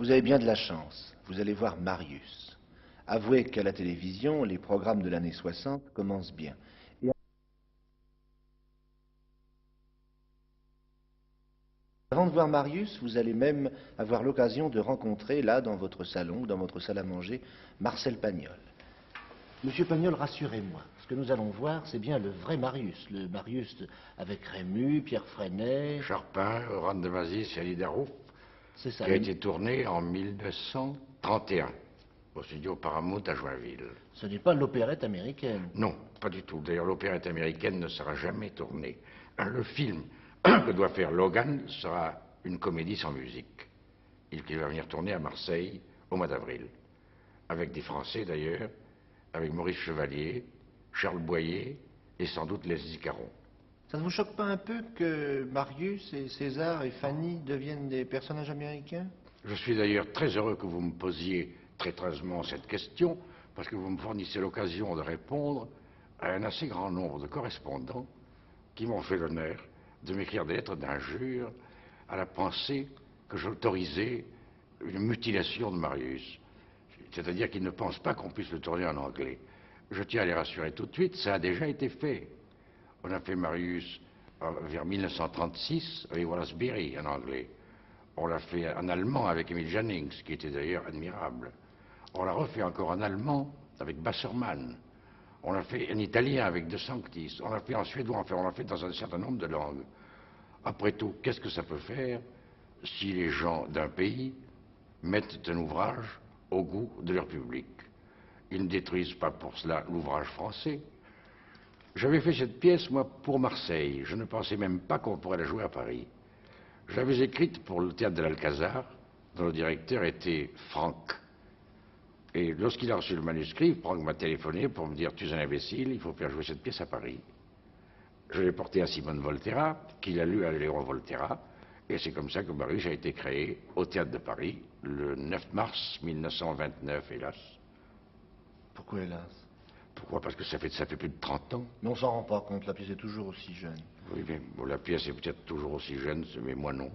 Vous avez bien de la chance. Vous allez voir Marius. Avouez qu'à la télévision, les programmes de l'année 60 commencent bien. Et avant de voir Marius, vous allez même avoir l'occasion de rencontrer, là, dans votre salon, dans votre salle à manger, Marcel Pagnol. Monsieur Pagnol, rassurez-moi. Ce que nous allons voir, c'est bien le vrai Marius. Le Marius avec Rému, Pierre Freinet... Charpin, Oran de Mazis et Ali Darouf, C'est ça. qui a été tourné en 1931 au studio Paramount à Joinville. Ce n'est pas l'opérette américaine. Non, pas du tout. D'ailleurs, l'opérette américaine ne sera jamais tournée. Le film que doit faire Logan sera une comédie sans musique. Il va venir tourner à Marseille au mois d'avril. Avec des Français d'ailleurs, avec Maurice Chevalier, Charles Boyer et sans doute Leslie Caron. Ça ne vous choque pas un peu que Marius et César et Fanny deviennent des personnages américains? Je suis d'ailleurs très heureux que vous me posiez traîtreusement cette question, parce que vous me fournissez l'occasion de répondre à un assez grand nombre de correspondants qui m'ont fait l'honneur de m'écrire des lettres d'injure à la pensée que j'autorisais une mutilation de Marius. C'est-à-dire qu'ils ne pensent pas qu'on puisse le tourner en anglais. Je tiens à les rassurer tout de suite, ça a déjà été fait. On a fait Marius vers 1936 avec Wallace Beery en anglais. On l'a fait en allemand avec Emil Jannings, qui était d'ailleurs admirable. On l'a refait encore en allemand avec Bassermann. On l'a fait en italien avec De Sanctis. On l'a fait en suédois, enfin on l'a fait dans un certain nombre de langues. Après tout, qu'est-ce que ça peut faire si les gens d'un pays mettent un ouvrage au goût de leur public? Ils ne détruisent pas pour cela l'ouvrage français. J'avais fait cette pièce, moi, pour Marseille. Je ne pensais même pas qu'on pourrait la jouer à Paris. Je l'avais écrite pour le théâtre de l'Alcazar, dont le directeur était Franck. Et lorsqu'il a reçu le manuscrit, Franck m'a téléphoné pour me dire « Tu es un imbécile, il faut faire jouer cette pièce à Paris ». Je l'ai porté à Simone Volterra, qui l'a lu à Léon Volterra, et c'est comme ça que Marius a été créé au théâtre de Paris, le 9 mars 1929, hélas. Pourquoi hélas? Pourquoi? Parce que ça fait plus de 30 ans. Mais on s'en rend pas compte, la pièce est toujours aussi jeune. Oui, mais bon, la pièce est peut-être toujours aussi jeune, mais moi non.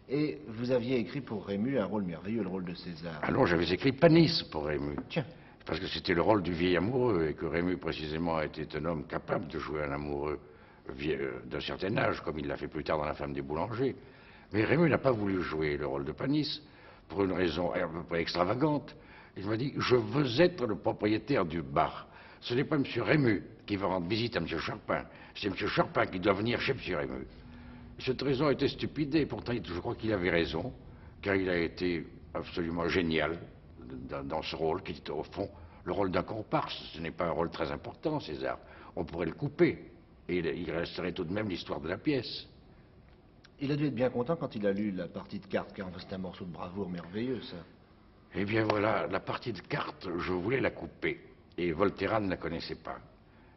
Et vous aviez écrit pour Rému un rôle merveilleux, le rôle de César. Ah non, j'avais écrit Panis pour Rému. Tiens. Parce que c'était le rôle du vieil amoureux, et que Rému, précisément, était un homme capable de jouer un amoureux d'un certain âge, comme il l'a fait plus tard dans La femme des boulangers. Mais Rému n'a pas voulu jouer le rôle de Panis, pour une raison à peu près extravagante. Il m'a dit « Je veux être le propriétaire du bar. Ce n'est pas M. Rému qui va rendre visite à M. Charpin, c'est M. Charpin qui doit venir chez M. Rému. » Cette raison était stupide, et pourtant je crois qu'il avait raison, car il a été absolument génial dans ce rôle, qui était au fond le rôle d'un comparse. Ce n'est pas un rôle très important, César. On pourrait le couper, et il resterait tout de même l'histoire de la pièce. Il a dû être bien content quand il a lu la partie de cartes, car c'est un morceau de bravoure merveilleux, ça. Eh bien voilà, la partie de cartes, je voulais la couper, et Volterra ne la connaissait pas.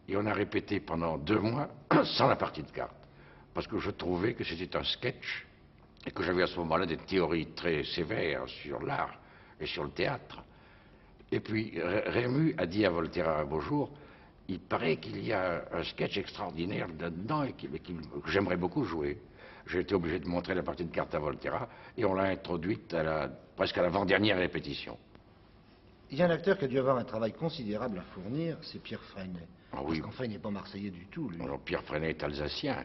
Et on a répété pendant 2 mois sans la partie de cartes, parce que je trouvais que c'était un sketch, et que j'avais à ce moment-là des théories très sévères sur l'art et sur le théâtre. Et puis Rému a dit à Volterra un beau jour, il paraît qu'il y a un sketch extraordinaire là-dedans et que j'aimerais beaucoup jouer. J'ai été obligé de montrer la partie de cartes à Volterra, et on l'a introduite presque à l'avant-dernière répétition. Il y a un acteur qui a dû avoir un travail considérable à fournir, c'est Pierre Freinet. Ah oui. Parce qu'enfin, il n'est pas marseillais du tout, lui. Alors Pierre Freinet est alsacien,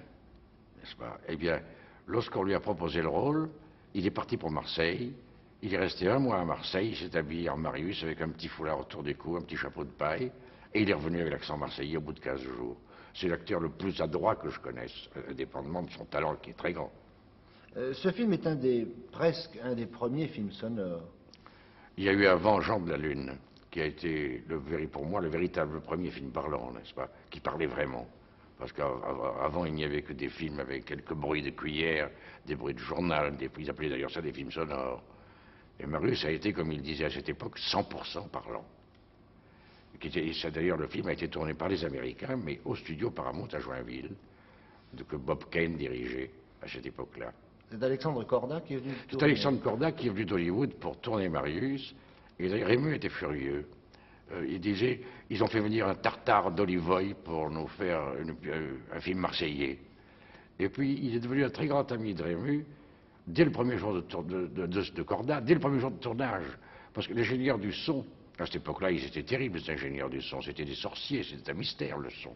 n'est-ce pas? Eh bien, lorsqu'on lui a proposé le rôle, il est parti pour Marseille. Il est resté 1 mois à Marseille, il s'est habillé en Marius avec un petit foulard autour du cou, un petit chapeau de paille, et il est revenu avec l'accent marseillais au bout de 15 jours. C'est l'acteur le plus adroit que je connaisse, indépendamment de son talent qui est très grand. Ce film est presque un des premiers films sonores. Il y a eu avant Jean de la Lune, qui a été, pour moi, le véritable premier film parlant, n'est-ce pas, qui parlait vraiment. Parce qu'avant, il n'y avait que des films avec quelques bruits de cuillère, des bruits de journal, ils appelaient d'ailleurs ça des films sonores. Et Marius a été, comme il disait à cette époque, 100% parlant. D'ailleurs, le film a été tourné par les Américains, mais au studio Paramount à Joinville, que Bob Kane dirigeait à cette époque-là. C'est Alexandre Corda qui est venu tourner. C'est Alexandre Corda qui est venu d'Hollywood pour tourner Marius, et Rému était furieux. Il disait, ils ont fait venir un tartare d'Olivoy pour nous faire un film marseillais. Et puis, il est devenu un très grand ami de Rému, dès le premier jour de Corda, dès le premier jour de tournage. Parce que l'ingénieur du son, à cette époque-là, ils étaient terribles, les ingénieurs du son. C'était des sorciers, c'était un mystère, le son.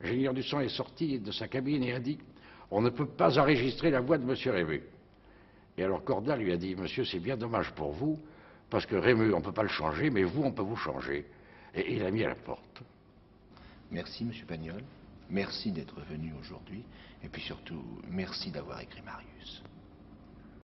L'ingénieur du son est sorti de sa cabine et a dit « On ne peut pas enregistrer la voix de M. Rému ». Et alors Corda lui a dit « Monsieur, c'est bien dommage pour vous, parce que Rému, on ne peut pas le changer, mais vous, on peut vous changer. » Et il a mis à la porte. Merci, M. Pagnol. Merci d'être venu aujourd'hui. Et puis surtout, merci d'avoir écrit Marius.